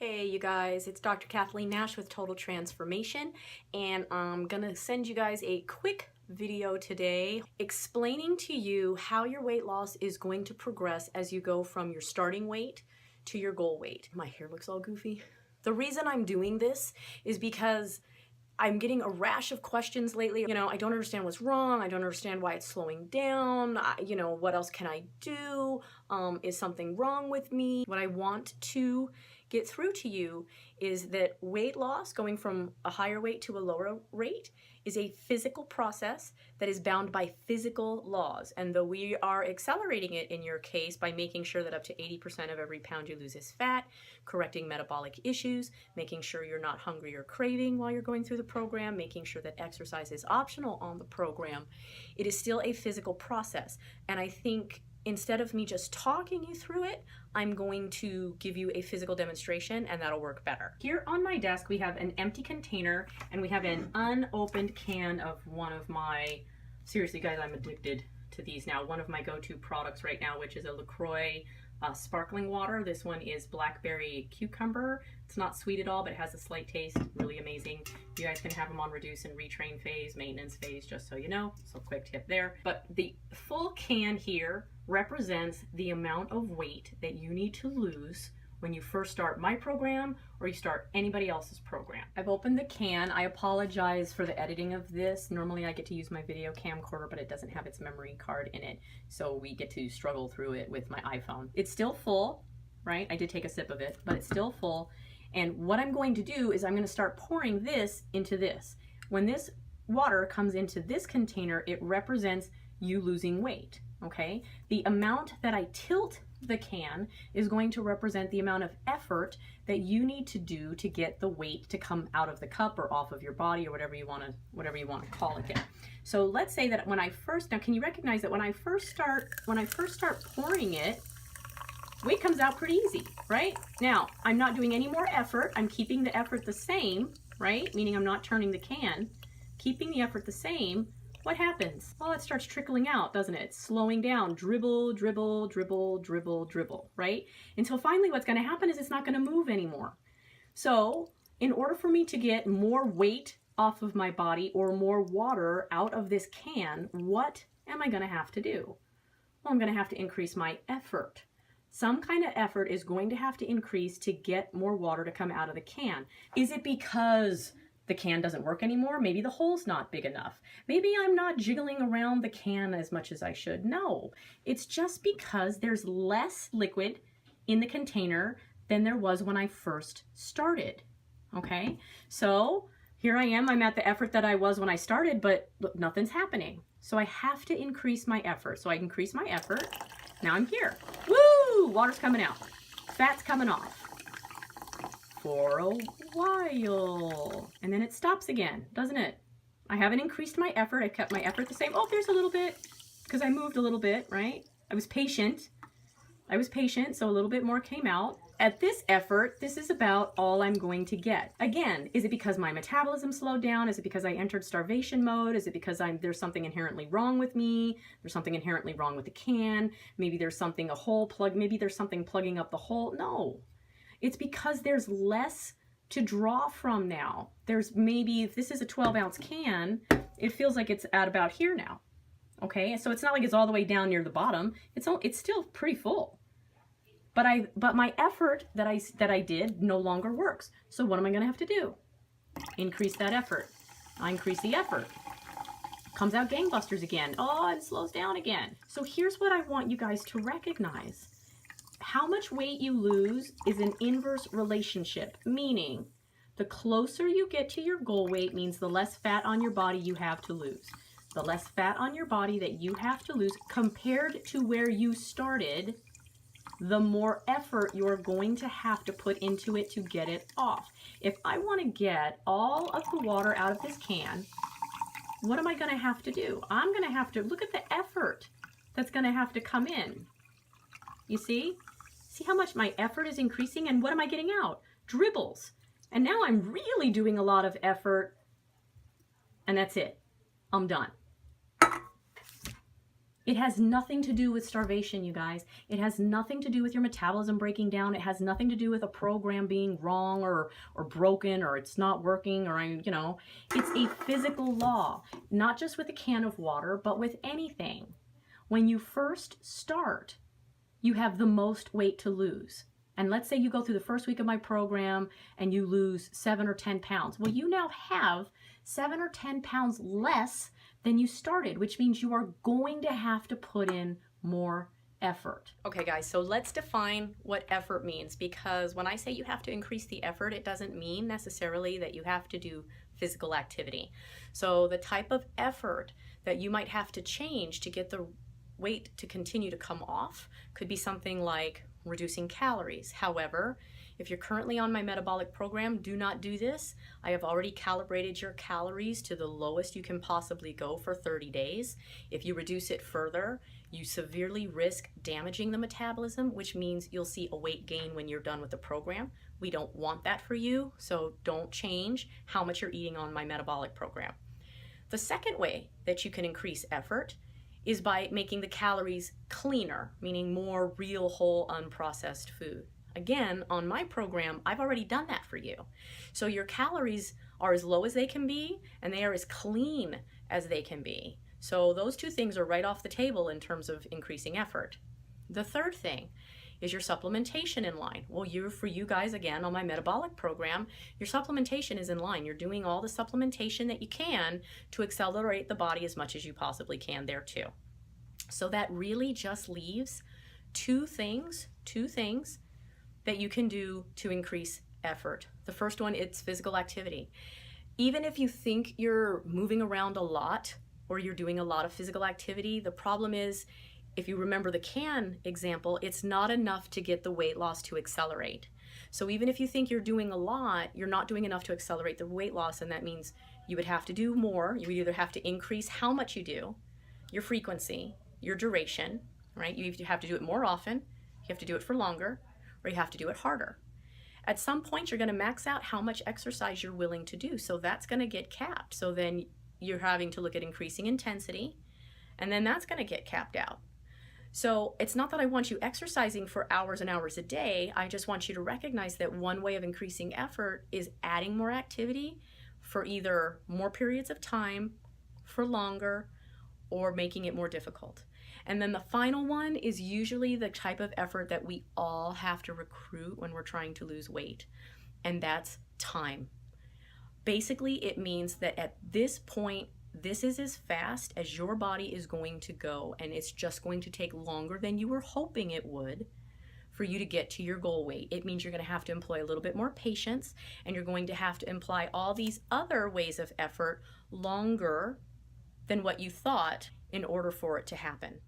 Hey you guys, it's Dr. Kathleen Nash with Total Transformation, and I'm gonna send you guys a quick video today explaining to you how your weight loss is going to progress as you go from your starting weight to your goal weight. My hair looks all goofy. The reason I'm doing this is because I'm getting a rash of questions lately. I don't understand what's wrong. I don't understand why it's slowing down. What else can I do? Is something wrong with me? What I want to get through to you is that weight loss, going from a higher weight to a lower rate, is a physical process that is bound by physical laws. And though we are accelerating it in your case by making sure that up to 80% of every pound you lose is fat, correcting metabolic issues, making sure you're not hungry or craving while you're going through the program, making sure that exercise is optional on the program, it is still a physical process. And I think instead of me just talking you through it, I'm going to give you a physical demonstration, and that'll work better. Here on my desk, we have an empty container, and we have an unopened can of one of my, seriously guys, I'm addicted to these now, one of my go-to products right now, which is a LaCroix sparkling water. This one is blackberry cucumber. It's not sweet at all, but it has a slight taste, really amazing. You guys can have them on reduce and retrain phase, maintenance phase, just so you know. So quick tip there. But the full can here represents the amount of weight that you need to lose when you first start my program or you start anybody else's program. I've opened the can. I apologize for the editing of this. Normally I get to use my video camcorder, but it doesn't have its memory card in it. So we get to struggle through it with my iPhone. It's still full, right? I did take a sip of it, but it's still full. And what I'm going to do is I'm going to start pouring this into this. When this water comes into this container, it represents you losing weight, okay? The amount that I tilt the can is going to represent the amount of effort that you need to do to get the weight to come out of the cup or off of your body or whatever you want to call it there. So let's say that when I first, now can you recognize that when I first start pouring it, weight comes out pretty easy, right? Now, I'm not doing any more effort. I'm keeping the effort the same, right? Meaning I'm not turning the can, keeping the effort the same. What happens? Well, it starts trickling out, doesn't it? Slowing down, dribble, dribble, dribble, dribble, dribble, right? Until finally what's going to happen is it's not going to move anymore. So in order for me to get more weight off of my body or more water out of this can, what am I going to have to do? Well, I'm going to have to increase my effort. Some kind of effort is going to have to increase to get more water to come out of the can. Is it because the can doesn't work anymore? Maybe the hole's not big enough. Maybe I'm not jiggling around the can as much as I should. No, it's just because there's less liquid in the container than there was when I first started, okay? So here I am, I'm at the effort that I was when I started, but look, nothing's happening. So I have to increase my effort. So I increase my effort. Now I'm here. Woo! Water's coming out. Fat's coming off. For a while, and then it stops again, doesn't it? I haven't increased my effort. I kept my effort the same. Oh, there's a little bit because I moved a little bit, right? I was patient, so a little bit more came out. At this effort, this is about all I'm going to get. Again, is it because my metabolism slowed down? Is it because I entered starvation mode? Is it because there's something inherently wrong with me? There's something inherently wrong with the can. Maybe there's something, maybe there's something plugging up the hole. No. It's because there's less to draw from now. There's maybe, if this is a 12-ounce can, it feels like it's at about here now. Okay, so it's not like it's all the way down near the bottom. It's still pretty full. But my effort that I did no longer works. So what am I going to have to do? Increase that effort. I increase the effort. Comes out gangbusters again. Oh, it slows down again. So here's what I want you guys to recognize. How much weight you lose is an inverse relationship, meaning the closer you get to your goal weight means the less fat on your body you have to lose. The less fat on your body that you have to lose compared to where you started, the more effort you're going to have to put into it to get it off. If I want to get all of the water out of this can, what am I going to have to do? I'm going to have to look at the effort that's going to have to come in. You see? See how much my effort is increasing, and what am I getting out? Dribbles. And now I'm really doing a lot of effort, and that's it. I'm done. It has nothing to do with starvation, you guys. It has nothing to do with your metabolism breaking down. It has nothing to do with a program being wrong or broken or it's not working or, you know, it's a physical law, not just with a can of water, but with anything. When you first start, you have the most weight to lose. And let's say you go through the first week of my program and you lose 7 or 10 pounds. Well, you now have 7 or 10 pounds less than you started, which means you are going to have to put in more effort. Okay guys, so let's define what effort means, because when I say you have to increase the effort, it doesn't mean necessarily that you have to do physical activity. So the type of effort that you might have to change to get the weight to continue to come off could be something like reducing calories. However, if you're currently on my metabolic program, do not do this. I have already calibrated your calories to the lowest you can possibly go for 30 days. If you reduce it further, you severely risk damaging the metabolism, which means you'll see a weight gain when you're done with the program. We don't want that for you, so don't change how much you're eating on my metabolic program. The second way that you can increase effort is by making the calories cleaner, meaning more real, whole, unprocessed food. Again, on my program, I've already done that for you. So your calories are as low as they can be, and they are as clean as they can be. So those two things are right off the table in terms of increasing effort. The third thing is your supplementation in line. Well, for you guys, again, on my metabolic program, your supplementation is in line. You're doing all the supplementation that you can to accelerate the body as much as you possibly can there too. So that really just leaves two things that you can do to increase effort. The first one, it's physical activity. Even if you think you're moving around a lot or you're doing a lot of physical activity, the problem is, if you remember the can example, it's not enough to get the weight loss to accelerate. So even if you think you're doing a lot, you're not doing enough to accelerate the weight loss, and that means you would have to do more. You would either have to increase how much you do, your frequency, your duration, right? You have to do it more often, you have to do it for longer, or you have to do it harder. At some point, you're going to max out how much exercise you're willing to do. So that's going to get capped. So then you're having to look at increasing intensity, and then that's going to get capped out. So it's not that I want you exercising for hours and hours a day. I just want you to recognize that one way of increasing effort is adding more activity for either more periods of time, for longer, or making it more difficult. And then the final one is usually the type of effort that we all have to recruit when we're trying to lose weight, and that's time. Basically, it means that at this point, this is as fast as your body is going to go, and it's just going to take longer than you were hoping it would for you to get to your goal weight. It means you're going to have to employ a little bit more patience, and you're going to have to apply all these other ways of effort longer than what you thought in order for it to happen.